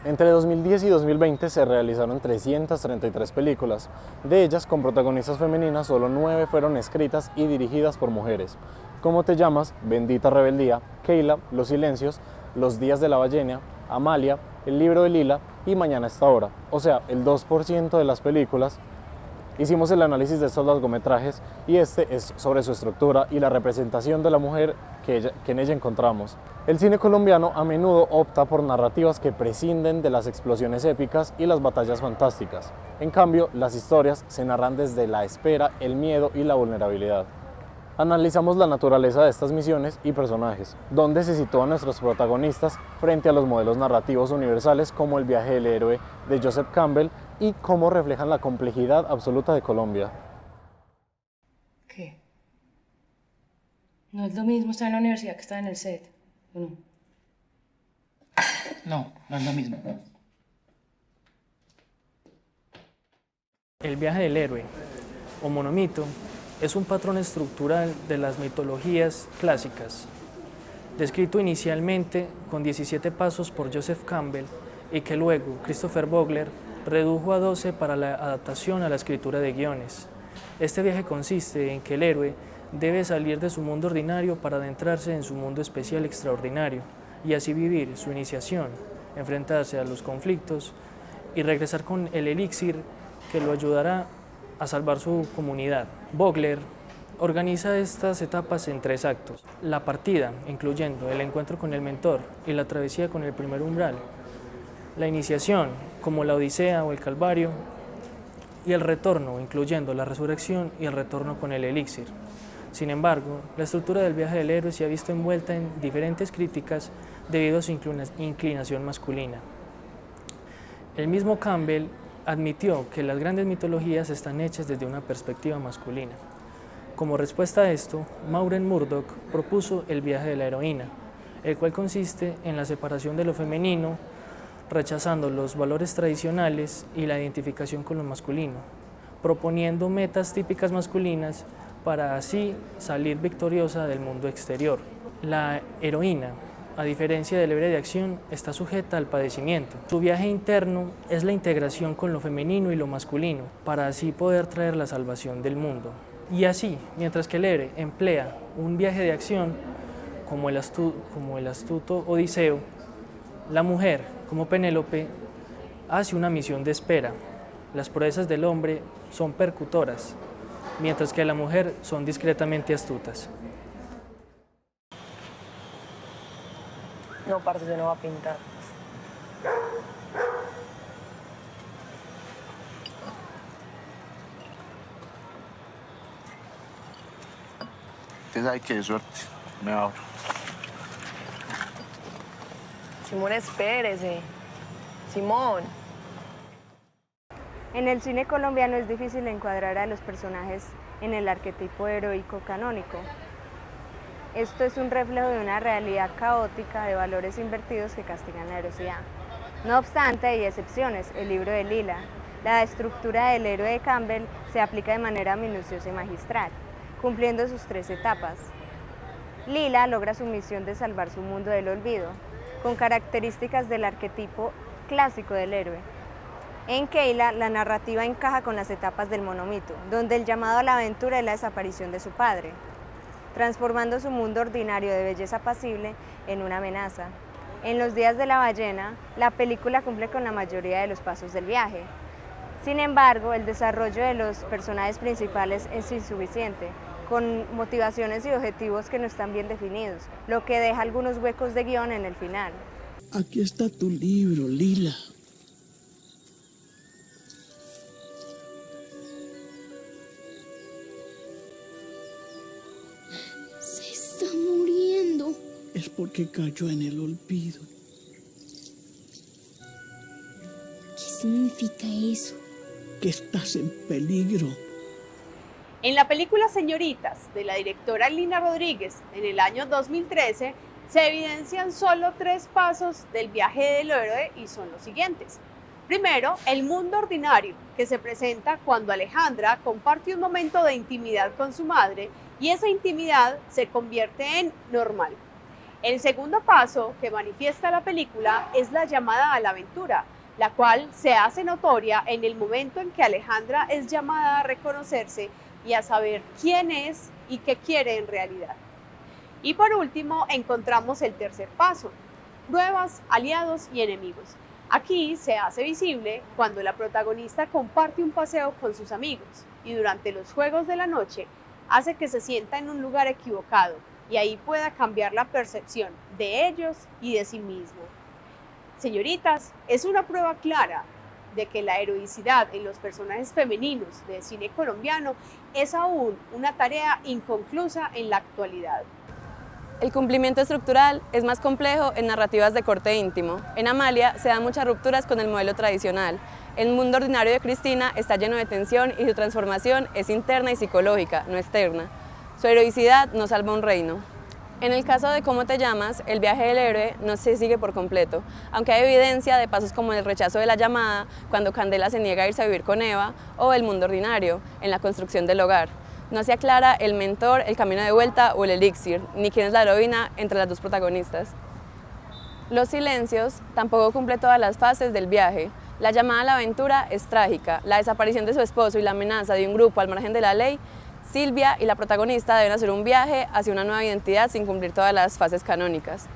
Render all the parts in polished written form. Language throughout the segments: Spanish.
Entre 2010 y 2020 se realizaron 333 películas. De ellas, con protagonistas femeninas, solo 9 fueron escritas y dirigidas por mujeres. ¿Cómo te llamas? Bendita Rebeldía, Keila, Los Silencios, Los Días de la Ballena, Amalia, El Libro de Lila y Mañana a esta hora. O sea, el 2% de las películas. Hicimos el análisis de estos largometrajes y este es sobre su estructura y la representación de la mujer que en ella encontramos. El cine colombiano a menudo opta por narrativas que prescinden de las explosiones épicas y las batallas fantásticas. En cambio, las historias se narran desde la espera, el miedo y la vulnerabilidad. Analizamos la naturaleza de estas misiones y personajes, dónde se sitúan nuestros protagonistas frente a los modelos narrativos universales como El viaje del héroe de Joseph Campbell y cómo reflejan la complejidad absoluta de Colombia. ¿Qué? No es lo mismo estar en la universidad que estar en el set, ¿o no? No, no es lo mismo. El viaje del héroe, o monomito, es un patrón estructural de las mitologías clásicas, descrito inicialmente con 17 pasos por Joseph Campbell y que luego Christopher Vogler redujo a 12 para la adaptación a la escritura de guiones. Este viaje consiste en que el héroe debe salir de su mundo ordinario para adentrarse en su mundo especial extraordinario y así vivir su iniciación, enfrentarse a los conflictos y regresar con el elixir que lo ayudará a salvar su comunidad. Vogler organiza estas etapas en 3 actos: la partida, incluyendo el encuentro con el mentor y la travesía con el primer umbral, la iniciación, como la Odisea o el Calvario, y el retorno, incluyendo la resurrección y el retorno con el elixir. Sin embargo, la estructura del viaje del héroe se ha visto envuelta en diferentes críticas debido a su inclinación masculina. El mismo Campbell admitió que las grandes mitologías están hechas desde una perspectiva masculina. Como respuesta a esto, Maureen Murdock propuso el viaje de la heroína, el cual consiste en la separación de lo femenino, rechazando los valores tradicionales y la identificación con lo masculino, proponiendo metas típicas masculinas para así salir victoriosa del mundo exterior. La heroína, a diferencia del héroe de acción, está sujeta al padecimiento. Su viaje interno es la integración con lo femenino y lo masculino, para así poder traer la salvación del mundo. Y así, mientras que el héroe emplea un viaje de acción, como el astuto Odiseo, la mujer, como Penélope, hace una misión de espera. Las proezas del hombre son percutoras, mientras que la mujer son discretamente astutas. No, parce, yo no voy a pintar. Usted sabe que de suerte me abro. Simón, espérese. Simón. En el cine colombiano es difícil encuadrar a los personajes en el arquetipo heroico canónico. Esto es un reflejo de una realidad caótica de valores invertidos que castigan la heroicidad. No obstante, hay excepciones. El libro de Lila, la estructura del héroe de Campbell se aplica de manera minuciosa y magistral, cumpliendo sus 3 etapas. Lila logra su misión de salvar su mundo del olvido, con características del arquetipo clásico del héroe. En Keila, la narrativa encaja con las etapas del monomito, donde el llamado a la aventura es la desaparición de su padre, transformando su mundo ordinario de belleza apacible en una amenaza. En Los Días de la Ballena, la película cumple con la mayoría de los pasos del viaje. Sin embargo, el desarrollo de los personajes principales es insuficiente, con motivaciones y objetivos que no están bien definidos, lo que deja algunos huecos de guión en el final. Aquí está tu libro, Lila. Se está muriendo. Es porque cayó en el olvido. ¿Qué significa eso? Que estás en peligro. En la película Señoritas, de la directora Lina Rodríguez, en el año 2013, se evidencian solo 3 pasos del viaje del héroe y son los siguientes. Primero, el mundo ordinario, que se presenta cuando Alejandra comparte un momento de intimidad con su madre y esa intimidad se convierte en normal. El segundo paso que manifiesta la película es la llamada a la aventura, la cual se hace notoria en el momento en que Alejandra es llamada a reconocerse y a saber quién es y qué quiere en realidad. Y por último, encontramos el tercer paso: pruebas, aliados y enemigos. Aquí se hace visible cuando la protagonista comparte un paseo con sus amigos y durante los juegos de la noche hace que se sienta en un lugar equivocado y ahí pueda cambiar la percepción de ellos y de sí mismo. Señoritas, es una prueba clara de que la heroicidad en los personajes femeninos del cine colombiano es aún una tarea inconclusa en la actualidad. El cumplimiento estructural es más complejo en narrativas de corte íntimo. En Amalia se dan muchas rupturas con el modelo tradicional. El mundo ordinario de Cristina está lleno de tensión y su transformación es interna y psicológica, no externa. Su heroicidad no salva un reino. En el caso de Cómo te llamas, el viaje del héroe no se sigue por completo, aunque hay evidencia de pasos como el rechazo de la llamada, cuando Candela se niega a irse a vivir con Eva, o el mundo ordinario, en la construcción del hogar. No se aclara el mentor, el camino de vuelta o el elixir, ni quién es la heroína entre las dos protagonistas. Los silencios tampoco cumple todas las fases del viaje. La llamada a la aventura es trágica. La desaparición de su esposo y la amenaza de un grupo al margen de la ley, Silvia y la protagonista deben hacer un viaje hacia una nueva identidad sin cumplir todas las fases canónicas.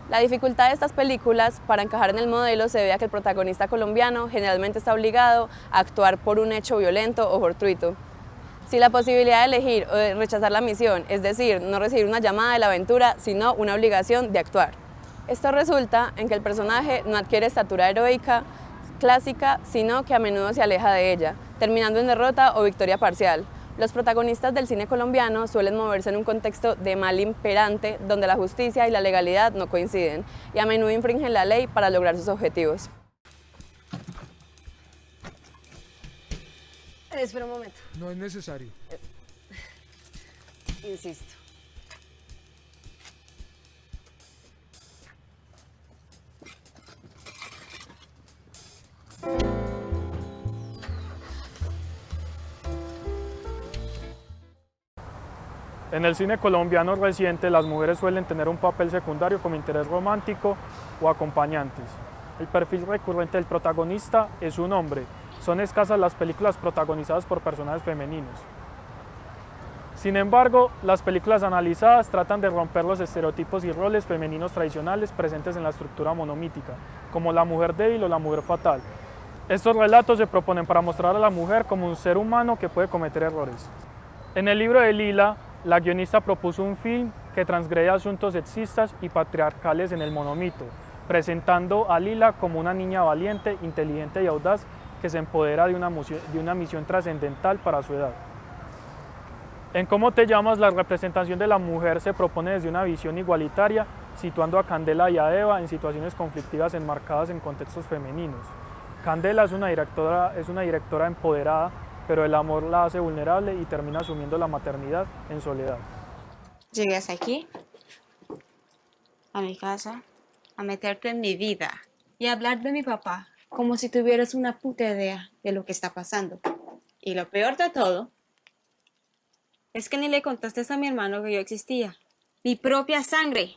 La dificultad de estas películas para encajar en el modelo se debe a que el protagonista colombiano generalmente está obligado a actuar por un hecho violento o fortuito. Si la posibilidad de elegir o de rechazar la misión, es decir, no recibir una llamada de la aventura, sino una obligación de actuar. Esto resulta en que el personaje no adquiere estatura heroica clásica, sino que a menudo se aleja de ella, terminando en derrota o victoria parcial. Los protagonistas del cine colombiano suelen moverse en un contexto de mal imperante, donde la justicia y la legalidad no coinciden, y a menudo infringen la ley para lograr sus objetivos. Espera un momento. No es necesario. Insisto. En el cine colombiano reciente, las mujeres suelen tener un papel secundario como interés romántico o acompañantes. El perfil recurrente del protagonista es un hombre. Son escasas las películas protagonizadas por personajes femeninos. Sin embargo, las películas analizadas tratan de romper los estereotipos y roles femeninos tradicionales presentes en la estructura monomítica, como la mujer débil o la mujer fatal. Estos relatos se proponen para mostrar a la mujer como un ser humano que puede cometer errores. En el libro de Lila, la guionista propuso un film que transgrede asuntos sexistas y patriarcales en el monomito, presentando a Lila como una niña valiente, inteligente y audaz que se empodera de una misión trascendental para su edad. En Cómo te llamas, la representación de la mujer se propone desde una visión igualitaria, situando a Candela y a Eva en situaciones conflictivas enmarcadas en contextos femeninos. Candela es una directora empoderada, pero el amor la hace vulnerable y termina asumiendo la maternidad en soledad. Llegas aquí, a mi casa, a meterte en mi vida y a hablar de mi papá como si tuvieras una puta idea de lo que está pasando. Y lo peor de todo es que ni le contaste a mi hermano que yo existía. Mi propia sangre.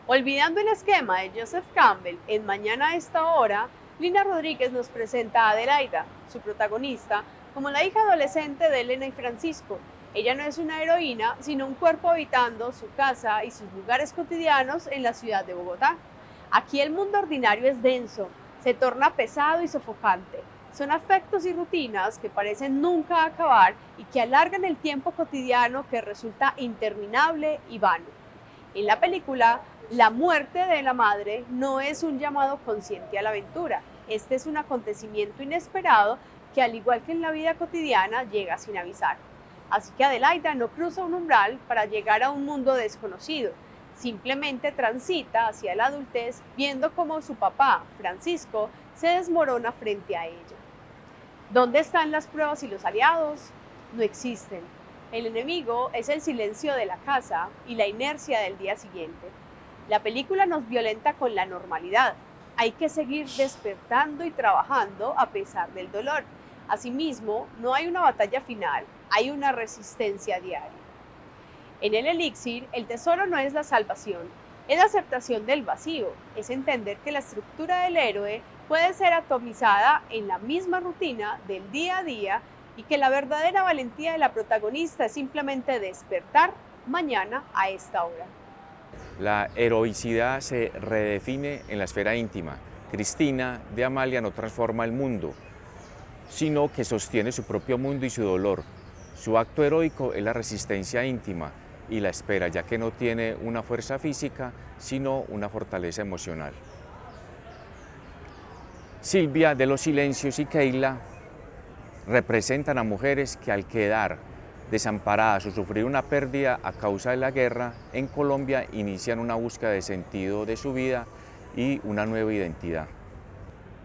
Olvidando el esquema de Joseph Campbell, en Mañana a esta hora, Lina Rodríguez nos presenta a Adelaida, su protagonista, como la hija adolescente de Elena y Francisco. Ella no es una heroína, sino un cuerpo habitando su casa y sus lugares cotidianos en la ciudad de Bogotá. Aquí el mundo ordinario es denso, se torna pesado y sofocante. Son afectos y rutinas que parecen nunca acabar y que alargan el tiempo cotidiano que resulta interminable y vano. En la película, la muerte de la madre no es un llamado consciente a la aventura. Este es un acontecimiento inesperado que, al igual que en la vida cotidiana, llega sin avisar. Así que Adelaida no cruza un umbral para llegar a un mundo desconocido. Simplemente transita hacia la adultez viendo cómo su papá, Francisco, se desmorona frente a ella. ¿Dónde están las pruebas y los aliados? No existen. El enemigo es el silencio de la casa y la inercia del día siguiente. La película nos violenta con la normalidad. Hay que seguir despertando y trabajando a pesar del dolor. Asimismo, no hay una batalla final, hay una resistencia diaria. En el elixir, el tesoro no es la salvación, Es la aceptación del vacío, es entender que la estructura del héroe puede ser atomizada en la misma rutina del día a día y que la verdadera valentía de la protagonista es simplemente despertar mañana a esta hora. La heroicidad se redefine en la esfera íntima. Cristina de Amalia no transforma el mundo, sino que sostiene su propio mundo y su dolor. Su acto heroico es la resistencia íntima y la espera, ya que no tiene una fuerza física, sino una fortaleza emocional. Silvia de los Silencios y Keila representan a mujeres que al quedar desamparadas o sufrir una pérdida a causa de la guerra, en Colombia inician una búsqueda de sentido de su vida y una nueva identidad.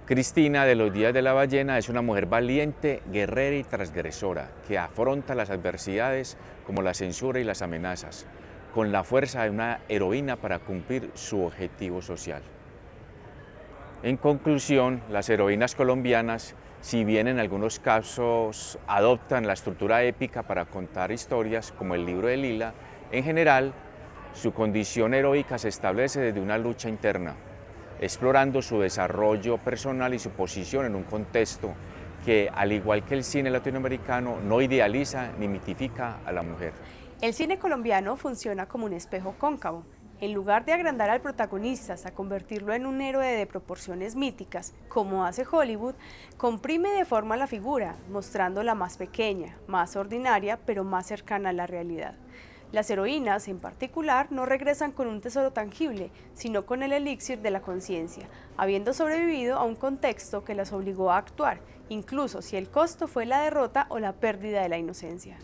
Cristina de los Días de la Ballena es una mujer valiente, guerrera y transgresora que afronta las adversidades como la censura y las amenazas, con la fuerza de una heroína para cumplir su objetivo social. En conclusión, las heroínas colombianas, si bien en algunos casos adoptan la estructura épica para contar historias como el libro de Lila, en general su condición heroica se establece desde una lucha interna, explorando su desarrollo personal y su posición en un contexto que, al igual que el cine latinoamericano, no idealiza ni mitifica a la mujer. El cine colombiano funciona como un espejo cóncavo. En lugar de agrandar al protagonista hasta convertirlo en un héroe de proporciones míticas, como hace Hollywood, comprime de forma la figura, mostrándola más pequeña, más ordinaria, pero más cercana a la realidad. Las heroínas, en particular, no regresan con un tesoro tangible, sino con el elixir de la conciencia, habiendo sobrevivido a un contexto que las obligó a actuar, incluso si el costo fue la derrota o la pérdida de la inocencia.